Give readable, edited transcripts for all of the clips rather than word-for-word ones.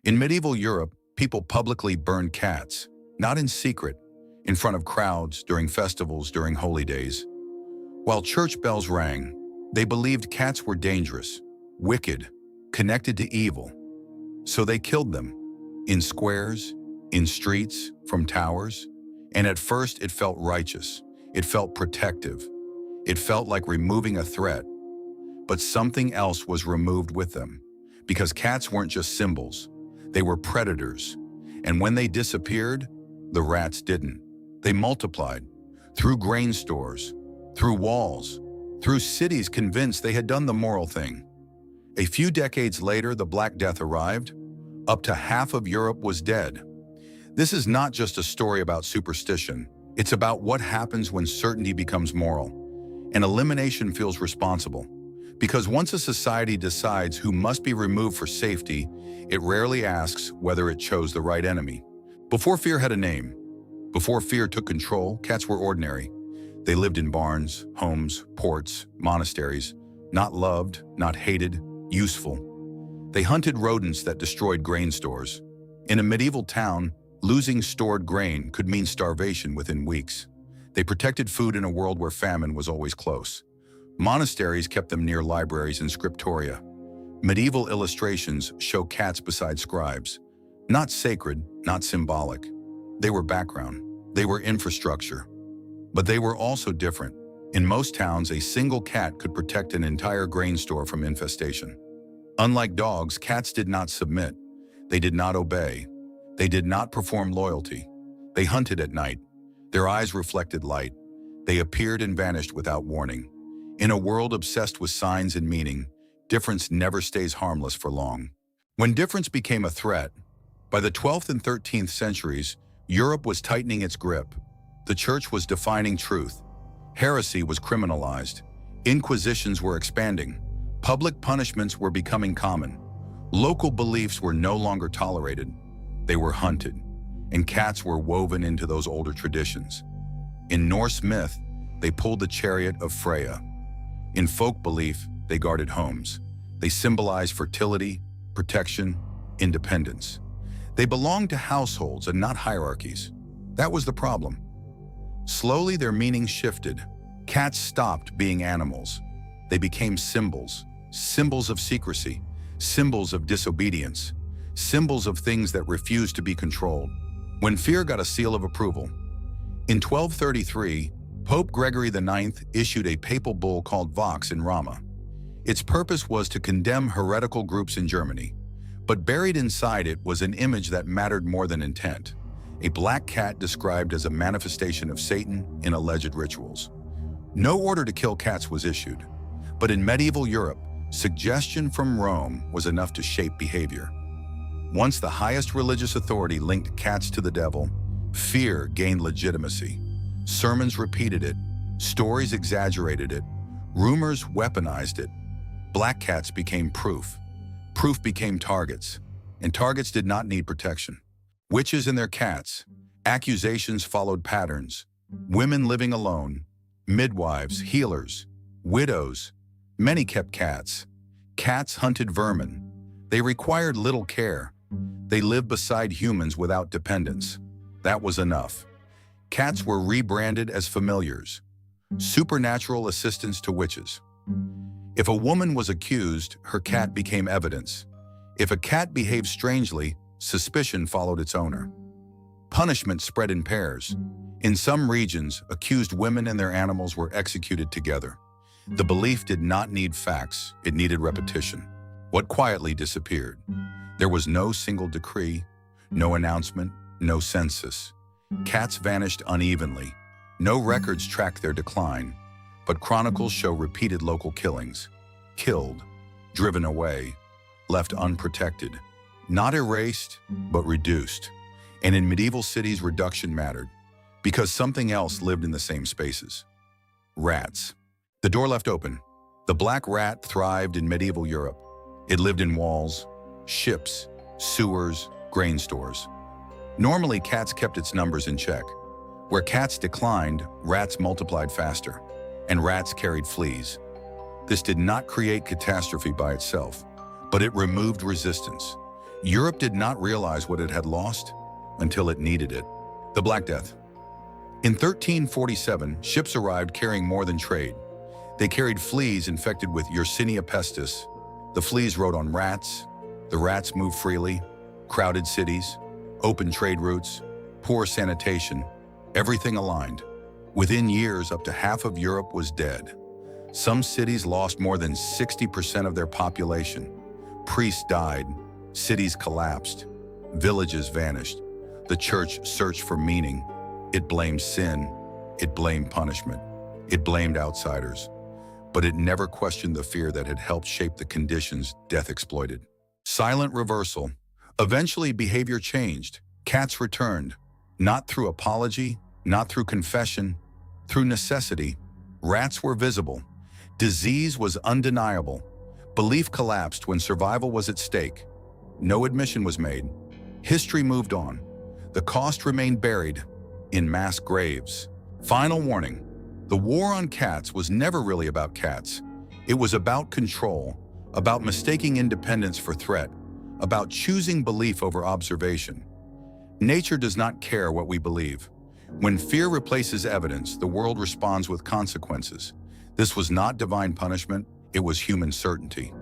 In medieval Europe, people publicly burned cats, not in secret, in front of crowds, during festivals, during holy days. While church bells rang, they believed cats were dangerous, wicked, connected to evil. So they killed them, in squares, in streets, from towers. And at first it felt righteous, it felt protective, it felt like removing a threat. But something else was removed with them, because cats weren't just symbols, they were predators. And when they disappeared, the rats didn't. They multiplied, through grain stores, through walls, through cities convinced they had done the moral thing. A few decades later, the Black Death arrived. Up to half of Europe was dead. This is not just a story about superstition. It's about what happens when certainty becomes moral, and elimination feels responsible. Because once a society decides who must be removed for safety, it rarely asks whether it chose the right enemy. Before fear had a name, before fear took control, cats were ordinary. They lived in barns, homes, ports, monasteries, not loved, not hated, useful. They hunted rodents that destroyed grain stores. In a medieval town, losing stored grain could mean starvation within weeks. They protected food in a world where famine was always close. Monasteries kept them near libraries and scriptoria. Medieval illustrations show cats beside scribes. Not sacred, not symbolic. They were background. They were infrastructure. But they were also different. In most towns, a single cat could protect an entire grain store from infestation. Unlike dogs, cats did not submit. They did not obey. They did not perform loyalty. They hunted at night. Their eyes reflected light. They appeared and vanished without warning. In a world obsessed with signs and meaning, difference never stays harmless for long. When difference became a threat, by the 12th and 13th centuries, Europe was tightening its grip. The church was defining truth. Heresy was criminalized. Inquisitions were expanding. Public punishments were becoming common. Local beliefs were no longer tolerated. They were hunted, and cats were woven into those older traditions. In Norse myth, they pulled the chariot of Freya. In folk belief, they guarded homes. They symbolized fertility, protection, independence. They belonged to households and not hierarchies. That was the problem. Slowly, their meaning shifted. Cats stopped being animals. They became symbols, symbols of secrecy, symbols of disobedience, symbols of things that refused to be controlled. When fear got a seal of approval. In 1233, Pope Gregory IX issued a papal bull called Vox in Rama. Its purpose was to condemn heretical groups in Germany, but buried inside it was an image that mattered more than intent. A black cat described as a manifestation of Satan in alleged rituals. No order to kill cats was issued, but in medieval Europe, suggestion from Rome was enough to shape behavior. Once the highest religious authority linked cats to the devil, fear gained legitimacy. Sermons repeated it, stories exaggerated it, rumors weaponized it. Black cats became proof. Proof became targets, and targets did not need protection. Witches and their cats. Accusations followed patterns. Women living alone, midwives, healers, widows. Many kept cats. Cats hunted vermin. They required little care. They lived beside humans without dependence. That was enough. Cats were rebranded as familiars, supernatural assistants to witches. If a woman was accused, her cat became evidence. If a cat behaved strangely, suspicion followed its owner. Punishment spread in pairs. In some regions, accused women and their animals were executed together. The belief did not need facts, it needed repetition. What quietly disappeared? There was no single decree, no announcement, no census. Cats vanished unevenly. No records tracked their decline, but chronicles show repeated local killings. Killed, driven away, left unprotected. Not erased, but reduced. And in medieval cities, reduction mattered, because something else lived in the same spaces. Rats. The door left open. The black rat thrived in medieval Europe. It lived in walls, ships, sewers, grain stores. Normally, cats kept its numbers in check. Where cats declined, rats multiplied faster, and rats carried fleas. This did not create catastrophe by itself, but it removed resistance. Europe did not realize what it had lost until it needed it. The Black Death. In 1347, ships arrived carrying more than trade. They carried fleas infected with Yersinia pestis. The fleas rode on rats. The rats moved freely. Crowded cities, open trade routes, poor sanitation, everything aligned. Within years, up to half of Europe was dead. Some cities lost more than 60% of their population. Priests died, cities collapsed, villages vanished. The church searched for meaning. It blamed sin, it blamed punishment, it blamed outsiders. But it never questioned the fear that had helped shape the conditions death exploited. Silent reversal. Eventually, behavior changed. Cats returned, not through apology, not through confession, through necessity. Rats were visible. Disease was undeniable. Belief collapsed when survival was at stake. No admission was made. History moved on. The cost remained buried in mass graves. Final warning. The war on cats was never really about cats. It was about control, about mistaking independence for threat, about choosing belief over observation. Nature does not care what we believe. When fear replaces evidence, the world responds with consequences. This was not divine punishment, it was human certainty.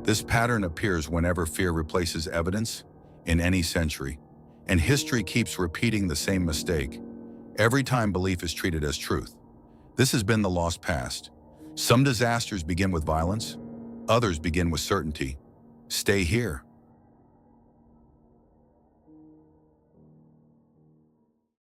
This pattern appears whenever fear replaces evidence, in any century, and history keeps repeating the same mistake. Every time belief is treated as truth. This has been the lost past. Some disasters begin with violence, others begin with certainty. Stay here.